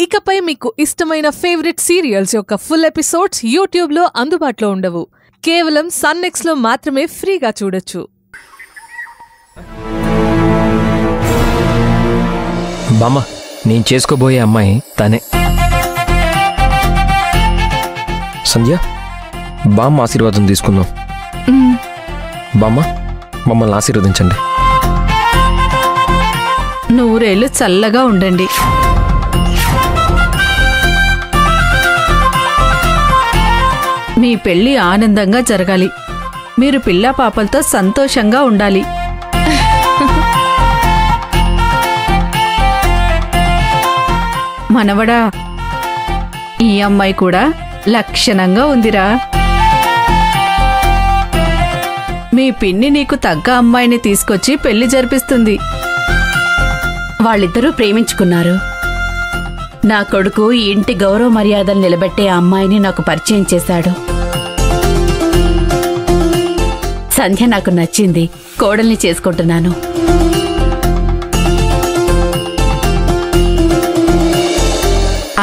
ఇకపై మీకు ఇష్టమైన ఫేవరెట్ సీరియల్స్ యొక్క ఫుల్ ఎపిసోడ్స్ యూట్యూబ్లో అందుబాటులో ఉండవు. కేవలం సన్నెక్స్లో మాత్రమే ఫ్రీగా చూడొచ్చు. బామ్మ, నేను చేసుకోబోయే అమ్మాయి తనే. సంధ్య, బామ్మ ఆశీర్వాదం తీసుకుందాం. బామ్మ, మమ్మల్ని ఆశీర్వదించండి. నూరేళ్లు చల్లగా ఉండండి. మీ పెళ్లి ఆనందంగా జరగాలి. మీరు పిల్లా పాపలతో సంతోషంగా ఉండాలి. మనవడా, ఈ అమ్మాయి కూడా లక్షణంగా ఉందిరా. మీ పిన్ని నీకు తగ్గ అమ్మాయిని తీసుకొచ్చి పెళ్లి జరిపిస్తుంది. వాళ్ళిద్దరూ ప్రేమించుకున్నారు. నా కొడుకు ఈ ఇంటి గౌరవ మర్యాదలు నిలబెట్టే అమ్మాయిని నాకు పరిచయం చేశాడు. సంధ్య నాకు నచ్చింది. కోడల్ని చేసుకుంటున్నాను.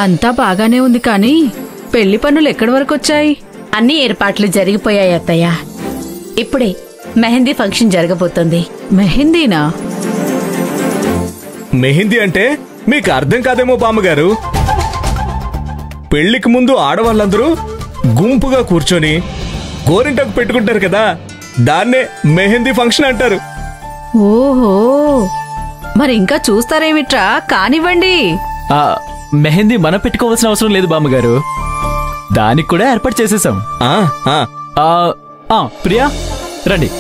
అంతా బాగానే ఉంది, కానీ పెళ్లి పనులు ఎక్కడి వరకు వచ్చాయి? అన్ని ఏర్పాట్లు జరిగిపోయాయి అత్తయ్య. ఇప్పుడే మెహందీ ఫంక్షన్ జరగబోతుంది. మెహందీనా? మెహందీ అంటే మీకు అర్థం కాదేమో బామ్మగారు. పెళ్లికి ముందు ఆడవాళ్ళందరూ గుంపుగా కూర్చొని గోరింటకు పెట్టుకుంటారు కదా, దాన్నే మెహందీ ఫంక్షన్ అంటారు. ఓహో, మరి ఇంకా చూస్తారేమిట్రా? కానివ్వండి. మెహందీ మనం పెట్టుకోవాల్సిన అవసరం లేదు బామ్మగారు, దానికి కూడా ఏర్పాటు చేసేసాం. ప్రియా రండి.